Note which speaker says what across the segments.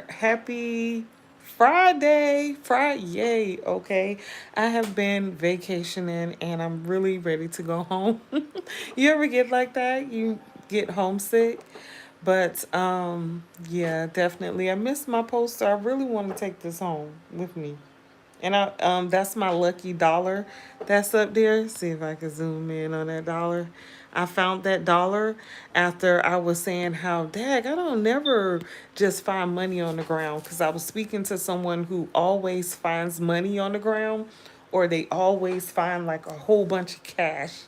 Speaker 1: Happy Friday, okay? I have been vacationing and I'm really ready to go home. You ever get like that? You get homesick? But yeah, definitely. I missed my poster. I really want to take this home with me. And I that's my lucky dollar that's up there. See if I can zoom in on that dollar. I found that dollar after I was saying how, dag, I don't never just find money on the ground, because I was speaking to someone who always finds money on the ground, or they always find like a whole bunch of cash,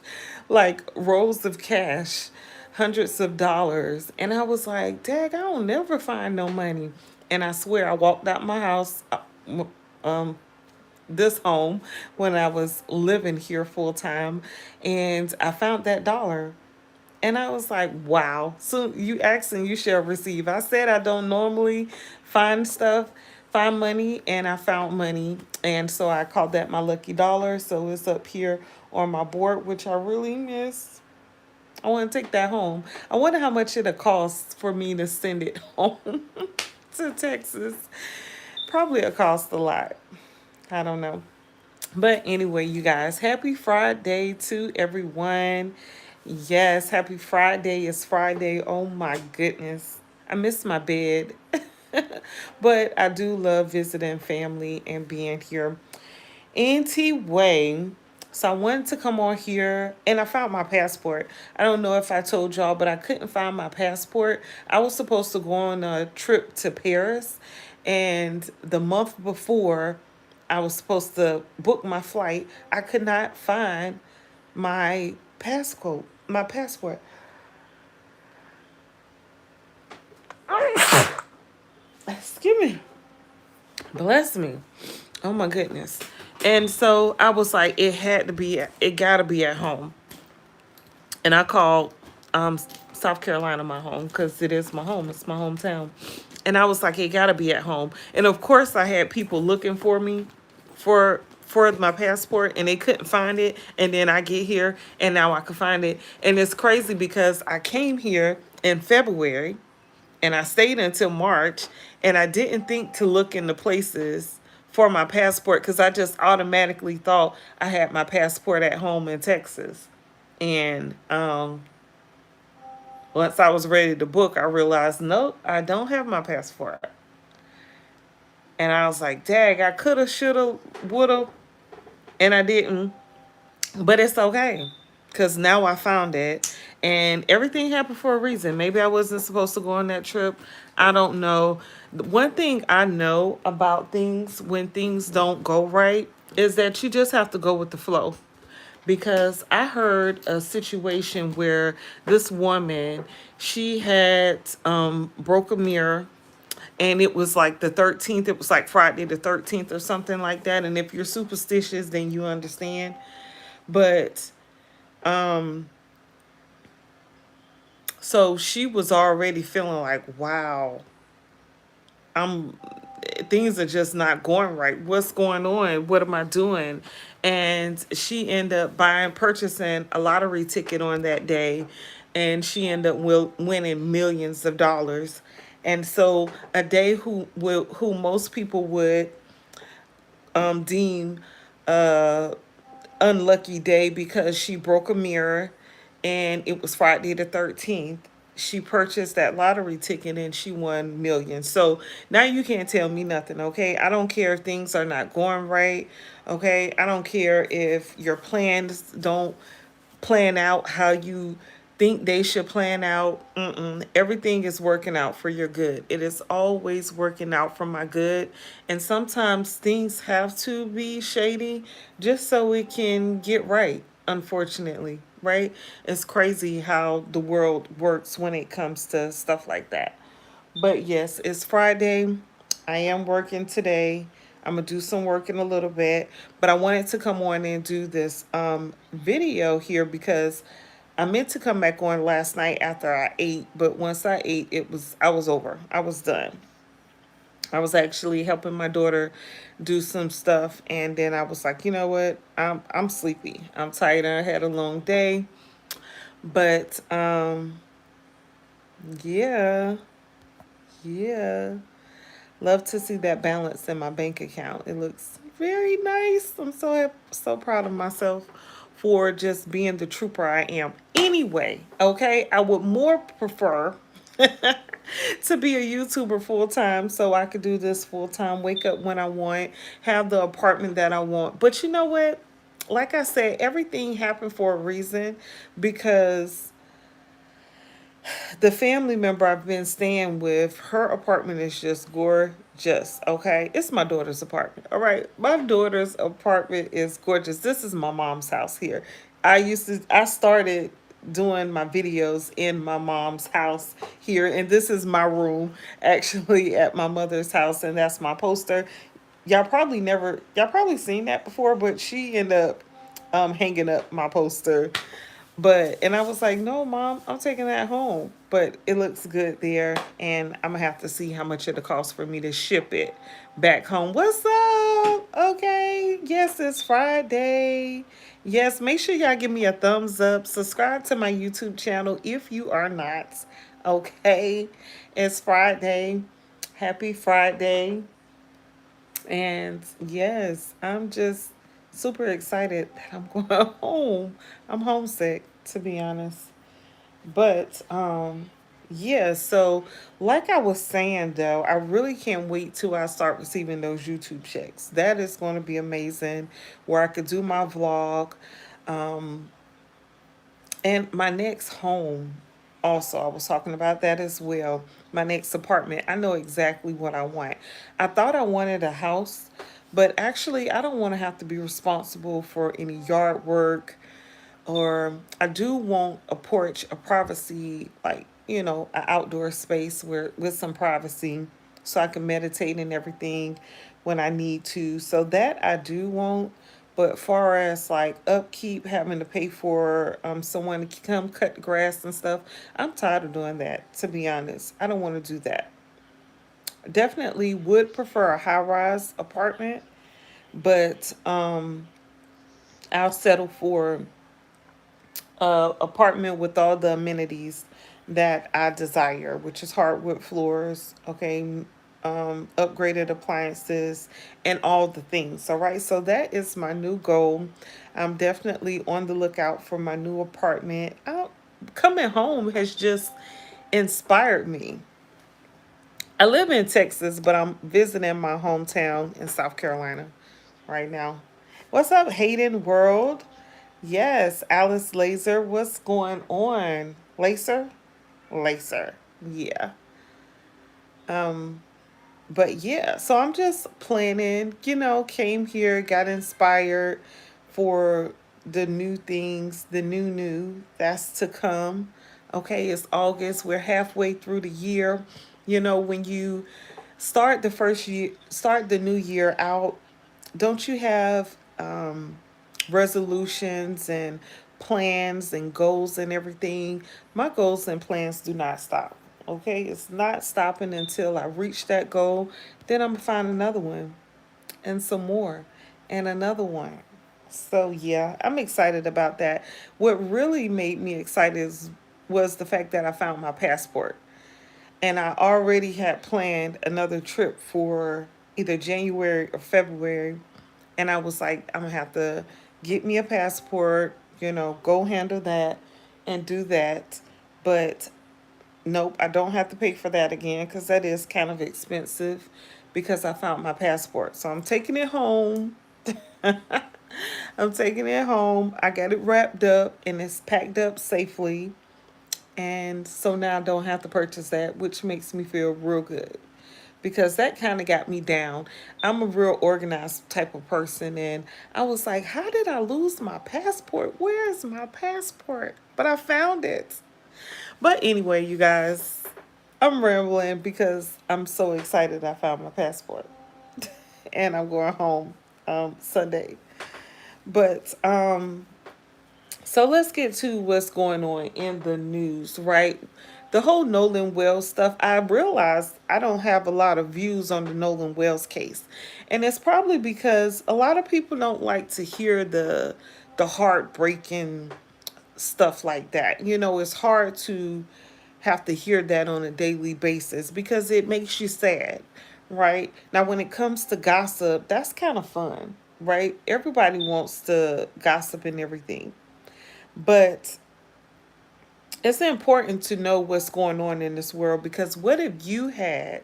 Speaker 1: like rolls of cash, hundreds of dollars. And I was like, dag, I don't never find no money. And I swear I walked out my house, um, this home when I was living here full time, and I found that dollar. And I was like, wow. So you ask and you shall receive. I said I don't normally find stuff, find money, and I found money. And so I called that my lucky dollar. So it's up here on my board, which I really miss. I want to take that home. I wonder how much it'll cost for me to send it home to Texas. Probably it cost a lot. I don't know. But anyway, you guys, happy Friday to everyone. Yes, happy Friday. It's Friday. Oh my goodness. I miss my bed. But I do love visiting family and being here. Anyway, so I wanted to come on here and I found my passport. I don't know if I told y'all, but I couldn't find my passport. I was supposed to go on a trip to Paris, and the month before I was supposed to book my flight, I could not find my passcode, my passport. Excuse me. Bless me. Oh my goodness. And so I was like, it gotta be at home. And I called um, South Carolina my home, because it is my home. It's my hometown. And I was like, it gotta be at home. And of course, I had people looking for me for my passport, and they couldn't find it. And then I get here, and now I can find it. And it's crazy because I came here in February, and I stayed until March, and I didn't think to look into places for my passport, because I just automatically thought I had my passport at home in Texas. And once I was ready to book, I realized, nope, I don't have my passport. And I was like, dag, I coulda, shoulda, woulda, and I didn't. But it's okay, because now I found it. And everything happened for a reason. Maybe I wasn't supposed to go on that trip. I don't know. One thing I know about things when things don't go right is that you just have to go with the flow, because I heard a situation where this woman, she had broke a mirror, and it was like the 13th, it was like Friday the 13th or something like that. And if you're superstitious, then you understand. But so she was already feeling like, wow, I'm things are just not going right. What's going on? What am I doing? And she ended up purchasing a lottery ticket on that day, and she ended up winning millions of dollars. And so a day who most people would deem a unlucky day because she broke a mirror, and it was Friday the 13th. She purchased that lottery ticket and she won millions. So now you can't tell me nothing, okay? I don't care if things are not going right, okay? I don't care if your plans don't plan out how you think they should plan out. Everything is working out for your good. It is always working out for my good. And sometimes things have to be shady just so it can get right, unfortunately, right? It's crazy how the world works when it comes to stuff like that. But yes, it's Friday. I am working today. I'm gonna do some work in a little bit, but I wanted to come on and do this video here because I meant to come back on last night after I ate, but once I ate, I was over. I was done. I was actually helping my daughter do some stuff, and then I was like, you know what? I'm sleepy. I'm tired. I had a long day, but yeah, yeah. Love to see that balance in my bank account. It looks very nice. I'm so proud of myself for just being the trooper I am. Anyway, okay, I would more prefer to be a YouTuber full time so I could do this full time, wake up when I want, have the apartment that I want. But you know what? Like I said, everything happened for a reason because the family member I've been staying with, her apartment is just gorgeous. Okay, it's my daughter's apartment. All right, my daughter's apartment is gorgeous. This is my mom's house here. I started doing my videos in my mom's house here, and this is my room actually at my mother's house, and that's my poster. Y'all probably seen that before, but she ended up hanging up my poster, and I was like, no, mom, I'm taking that home. But it looks good there. And I'm going to have to see how much it'll cost for me to ship it back home. What's up? Okay. Yes, it's Friday. Yes, make sure y'all give me a thumbs up. Subscribe to my YouTube channel if you are not. Okay. It's Friday. Happy Friday. And yes, I'm just super excited that I'm going home. I'm homesick, to be honest. But yeah, so like I was saying though, I really can't wait till I start receiving those YouTube checks. That is going to be amazing where I could do my vlog. Um and my next home, also, I was talking about that as well. My next apartment, I know exactly what I want. I thought I wanted a house, but actually, I don't want to have to be responsible for any yard work, or I do want a porch, a privacy, like, an outdoor space where with some privacy so I can meditate and everything when I need to. So that I do want. But far as like upkeep, having to pay for someone to come cut the grass and stuff, I'm tired of doing that, to be honest. I don't want to do that. Definitely would prefer a high rise apartment, but I'll settle for apartment with all the amenities that I desire, which is hardwood floors, okay, upgraded appliances, and all the things. All right, so that is my new goal. I'm definitely on the lookout for my new apartment. Coming home has just inspired me. I live in Texas, but I'm visiting my hometown in South Carolina right now. What's up, Hayden World? Yes, Alice Laser. What's going on? Laser? Laser. Yeah. Um, but yeah, so I'm just planning, came here, got inspired for the new things, the new that's to come. Okay, it's August. We're halfway through the year. When you start the new year out, don't you have resolutions and plans and goals and everything? My goals and plans do not stop. Okay, it's not stopping until I reach that goal. Then I'm gonna find another one and some more and another one. So yeah, I'm excited about that. What really made me was the fact that I found my passport. And I already had planned another trip for either January or February. And I was like, I'm going to have to get me a passport, go handle that and do that. But nope, I don't have to pay for that again because that is kind of expensive because I found my passport. So I'm taking it home. I'm taking it home. I got it wrapped up and it's packed up safely. And so now I don't have to purchase that, which makes me feel real good because that kind of got me down. I'm a real organized type of person, and I was like, how did I lose my passport? Where is my passport? But I found it. But anyway, you guys, I'm rambling because I'm so excited I found my passport and I'm going home Sunday. But so let's get to what's going on in the news, right? The whole Nolan Wells stuff, I realized I don't have a lot of views on the Nolan Wells case. And it's probably because a lot of people don't like to hear the heartbreaking stuff like that. It's hard to have to hear that on a daily basis because it makes you sad, right? Now, when it comes to gossip, that's kind of fun, right? Everybody wants to gossip and everything. But it's important to know what's going on in this world because what if you had,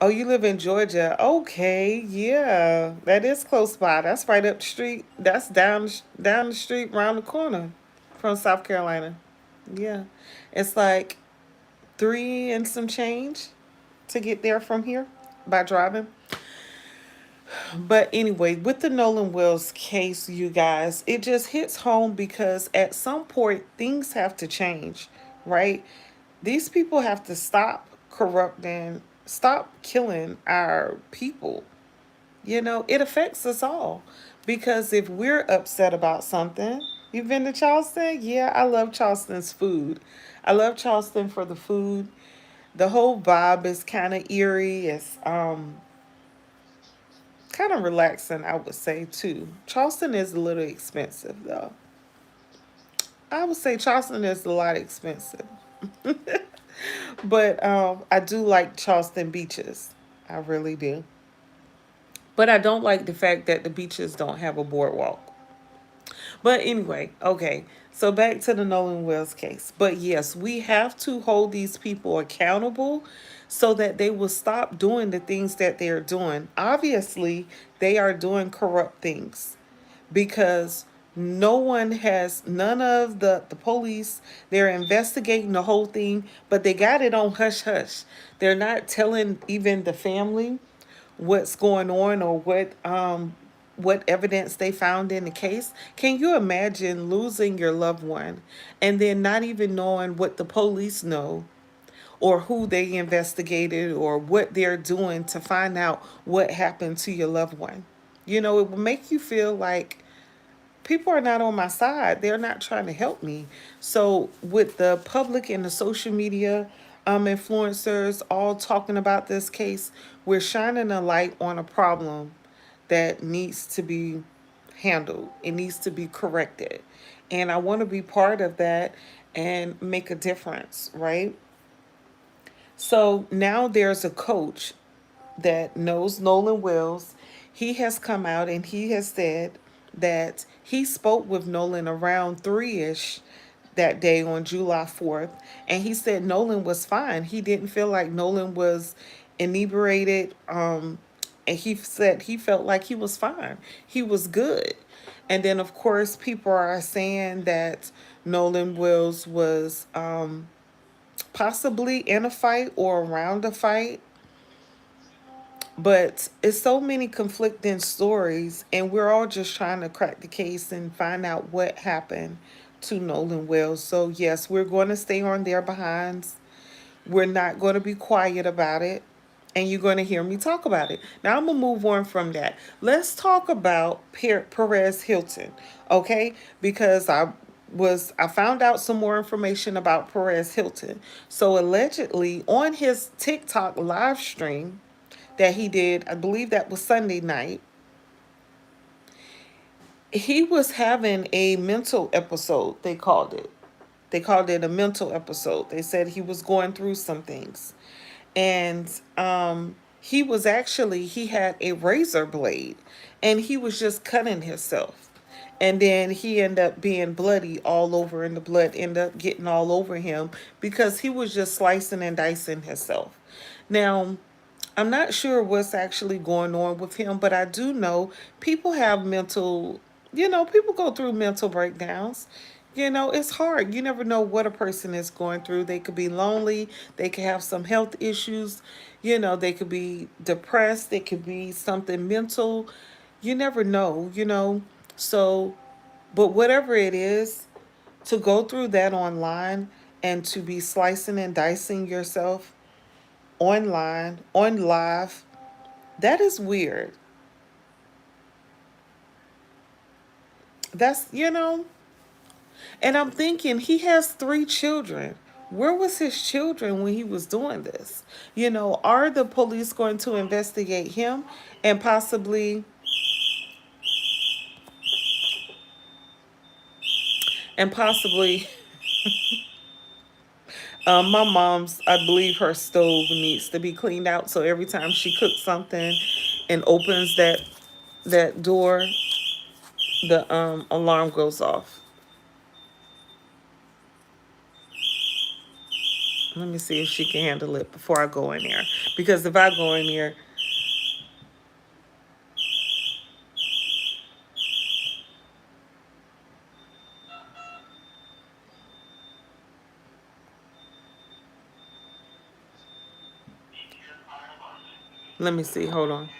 Speaker 1: oh, you live in Georgia? Okay, yeah, that is close by. That's right up the street. That's down the street, around the corner from South Carolina. Yeah, it's like three and some change to get there from here by driving. But anyway, with the Nolan Wells case, you guys, it just hits home because at some point things have to change, right? These people have to stop corrupting, stop killing our people. It affects us all because if we're upset about something, you've been to Charleston? Yeah, I love Charleston's food. I love Charleston for the food. The whole vibe is kind of eerie. It's kind of relaxing, I would say too. Charleston is a little expensive though. I would say Charleston is a lot expensive, but I do like Charleston beaches. I really do. But I don't like the fact that the beaches don't have a boardwalk. But anyway, okay. So back to the Nolan Wells case. But yes, we have to hold these people accountable so that they will stop doing the things that they're doing. Obviously, they are doing corrupt things because none of the police, they're investigating the whole thing, but they got it on hush hush. They're not telling even the family what's going on or what evidence they found in the case. Can you imagine losing your loved one and then not even knowing what the police know or who they investigated or what they're doing to find out what happened to your loved one? It will make you feel like people are not on my side. They're not trying to help me. So with the public and the social media influencers all talking about this case, we're shining a light on a problem that needs to be handled. It needs to be corrected. And I want to be part of that and make a difference, right? So now there's a coach that knows Nolan Wells. He has come out and he has said that he spoke with Nolan around 3ish that day on July 4th. And he said Nolan was fine. He didn't feel like Nolan was inebriated. And he said he felt like he was fine. He was good. And then, of course, people are saying that Nolan Wells was possibly in a fight or around a fight, but it's so many conflicting stories, and we're all just trying to crack the case and find out what happened to Nolan Wells. So, yes, we're going to stay on their behinds. We're not going to be quiet about it, and you're going to hear me talk about it. Now, I'm going to move on from that. Let's talk about Perez Hilton, okay? Because I found out some more information about Perez Hilton. So allegedly on his TikTok live stream, that he did, I believe that was Sunday night, he was having a mental episode, they called it. They called it a mental episode. They said he was going through some things. And he had a razor blade and he was just cutting himself. And then he ended up being bloody all over, and the blood ended up getting all over him because he was just slicing and dicing himself. Now, I'm not sure what's actually going on with him, but I do know people have people go through mental breakdowns. It's hard. You never know what a person is going through. They could be lonely, they could have some health issues, they could be depressed, it could be something mental. You never know. So, but whatever it is, to go through that online and to be slicing and dicing yourself online, on live, that is weird. That's. And I'm thinking he has 3 children. Where was his children when he was doing this? Are the police going to investigate him and possibly My mom's, I believe her stove needs to be cleaned out. So every time she cooks something and opens that door, the alarm goes off. Let me see if she can handle it before I go in there. Because if I go in there, let me see. Hold on.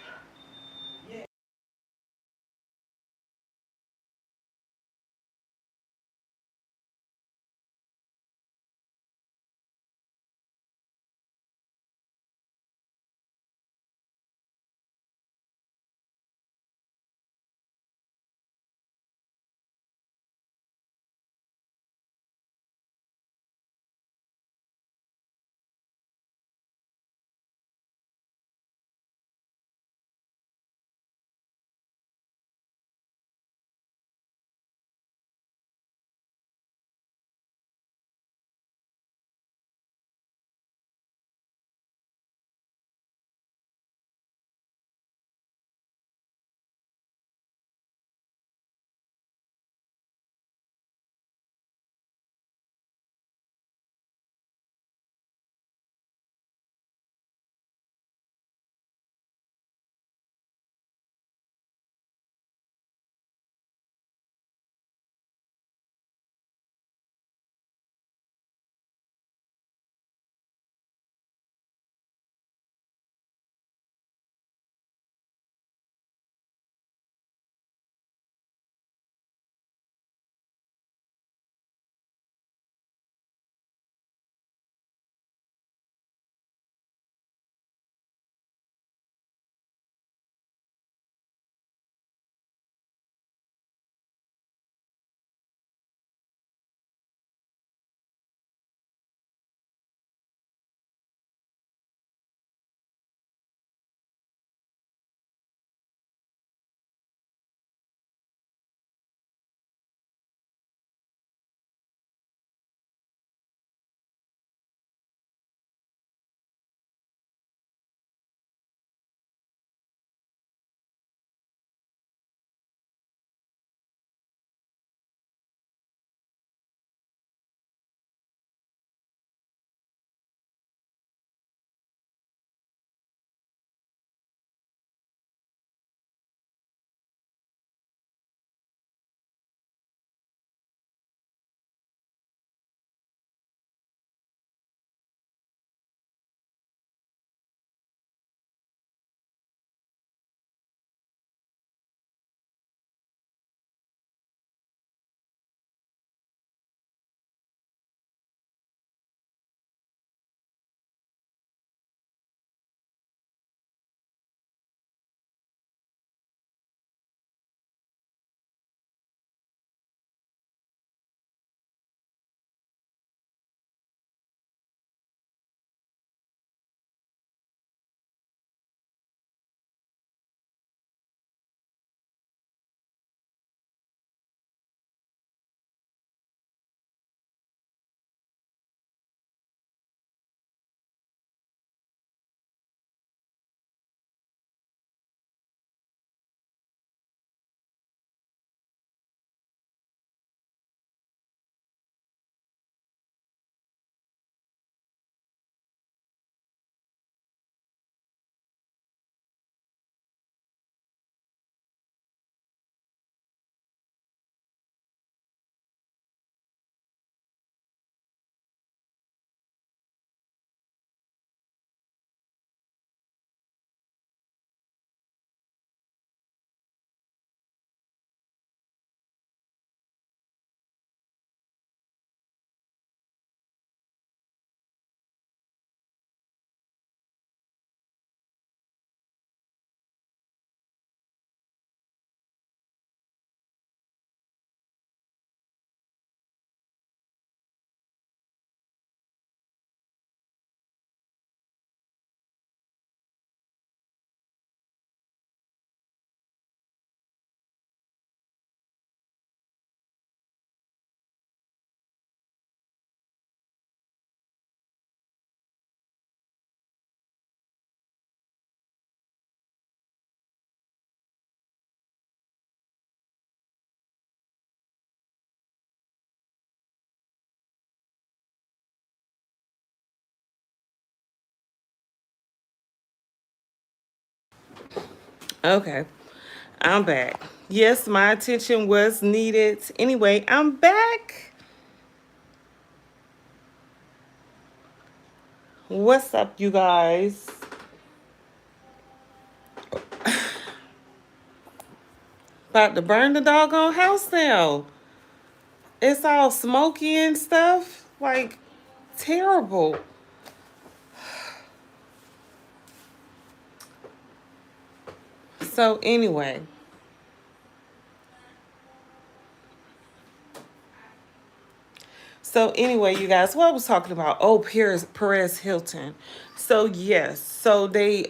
Speaker 1: Okay, I'm back. Yes, my attention was needed. Anyway, I'm back. What's up, you guys? About to burn the doggone house down. It's all smoky and stuff. Like, terrible. So, anyway. So anyway, you guys, what I was talking about? Oh, Perez Hilton. So yes, so they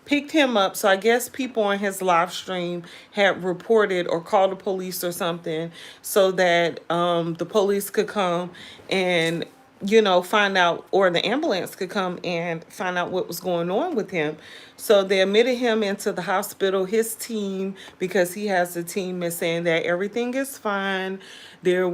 Speaker 1: picked him up. So I guess people on his live stream had reported or called the police or something so that the police could come and, find out, or the ambulance could come and find out what was going on with him. So they admitted him into the hospital. His team, because he has a team, is saying that everything is fine. They're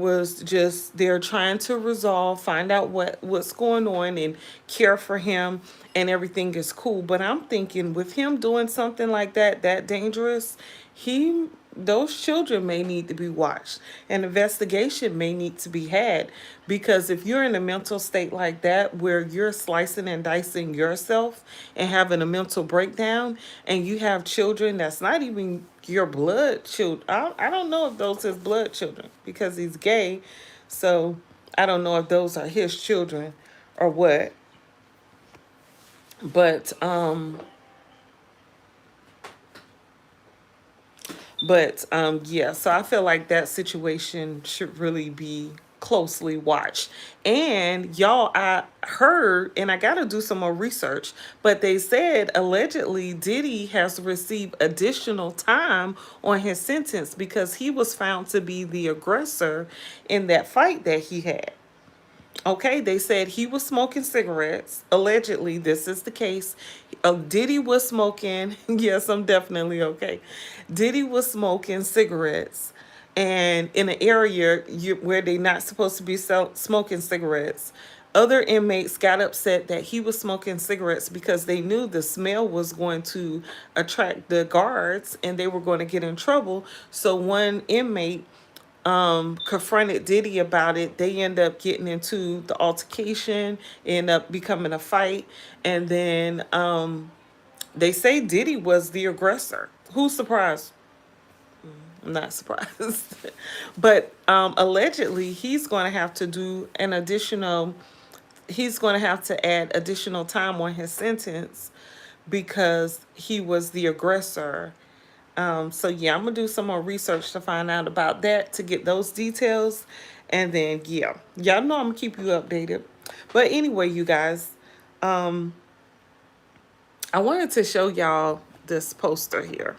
Speaker 1: trying to resolve, find out what's going on and care for him, and everything is cool. But I'm thinking, with him doing something like that dangerous, he those children may need to be watched. An investigation may need to be had, because if you're in a mental state like that where you're slicing and dicing yourself and having a mental breakdown, and you have children that's not even your blood children. I don't know if those his blood children, because he's gay. So I don't know if those are his children or what. But yeah, so I feel like that situation should really be closely watched. And y'all, I heard, and I got to do some more research, but they said allegedly Diddy has received additional time on his sentence because he was found to be the aggressor in that fight that he had. Okay, they said he was smoking cigarettes. Allegedly, this is the case. Diddy was smoking. Yes, I'm definitely okay. Diddy was smoking cigarettes, and in an area where they're not supposed to be smoking cigarettes. Other inmates got upset that he was smoking cigarettes because they knew the smell was going to attract the guards and they were going to get in trouble. So one inmate confronted Diddy about it. They end up getting into the altercation, end up becoming a fight, and then they say Diddy was the aggressor. Who's surprised? I'm not surprised. But allegedly, he's going to have to do an additional. He's going to have to add additional time on his sentence because he was the aggressor. So yeah, I'm gonna do some more research to find out about that to get those details, and then yeah, y'all know I'm gonna keep you updated. But anyway, you guys, I wanted to show y'all this poster here.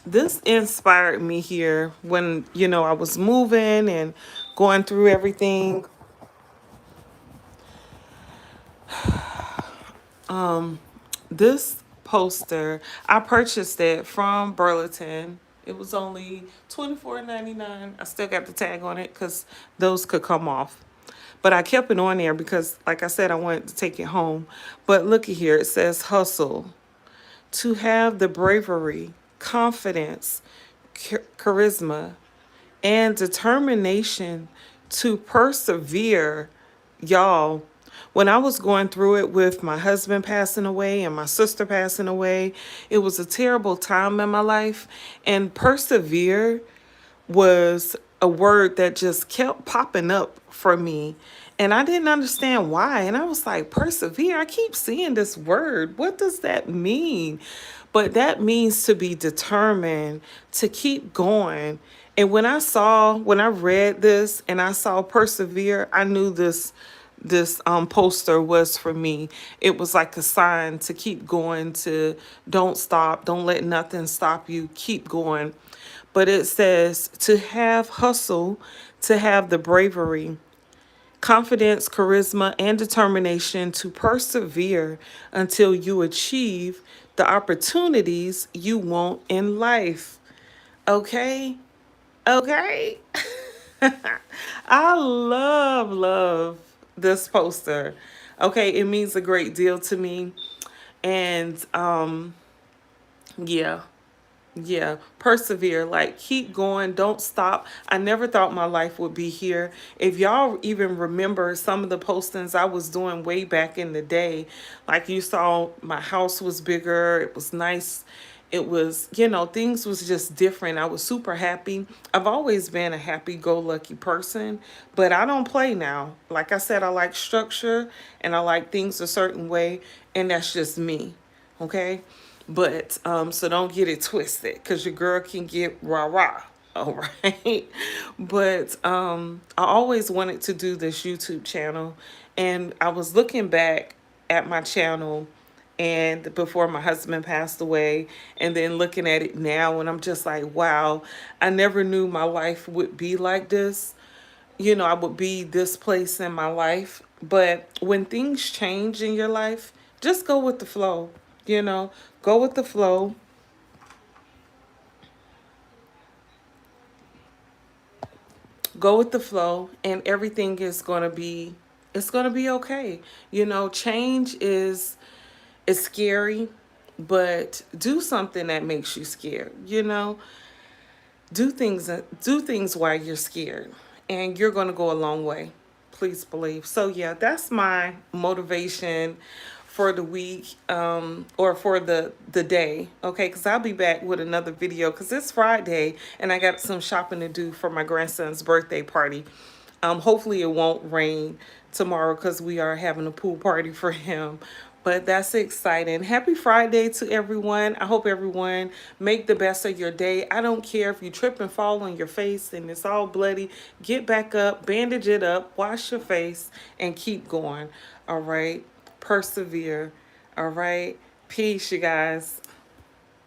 Speaker 1: This inspired me here when I was moving and going through everything. This poster, I purchased it from Burlington. It was only $24.99. I still got the tag on it because those could come off. But I kept it on there because, like I said, I wanted to take it home. But look at here. It says hustle. To have the bravery, confidence, charisma, and determination to persevere. Y'all, when I was going through it with my husband passing away and my sister passing away, it was a terrible time in my life. And persevere was a word that just kept popping up for me. And I didn't understand why. And I was like, persevere? I keep seeing this word. What does that mean? But that means to be determined, to keep going. And when I read this and I saw persevere, I knew this poster was for me. It was like a sign to keep going, to don't stop, don't let nothing stop you, keep going. But it says to have hustle, to have the bravery, confidence, charisma, and determination to persevere until you achieve the opportunities you want in life. Okay? Okay? I love this poster. Okay, it means a great deal to me. And yeah. Yeah, persevere, like keep going, don't stop. I never thought my life would be here. If y'all even remember some of the postings I was doing way back in the day, like you saw my house was bigger, it was nice. It was, things was just different. I was super happy. I've always been a happy go lucky person, but I don't play now. Like I said, I like structure and I like things a certain way, and that's just me. Okay? But so don't get it twisted, because your girl can get rah rah. All right. But I always wanted to do this YouTube channel, and I was looking back at my channel and before my husband passed away, and then looking at it now, and I'm just like, wow, I never knew my life would be like this. I would be this place in my life. But when things change in your life, just go with the flow, you know, go with the flow, go with the flow, and everything is going to be, it's going to be okay. Change is scary, but do something that makes you scared. Do things while you're scared, and you're going to go a long way. Please believe. So yeah, that's my motivation for the week, or for the day. Okay, because I'll be back with another video, because it's Friday and I got some shopping to do for my grandson's birthday party. Hopefully it won't rain tomorrow, because we are having a pool party for him. But that's exciting. Happy Friday to everyone. I hope everyone make the best of your day. I don't care if you trip and fall on your face and it's all bloody. Get back up, bandage it up, wash your face, and keep going. All right. Persevere. All right. Peace, you guys.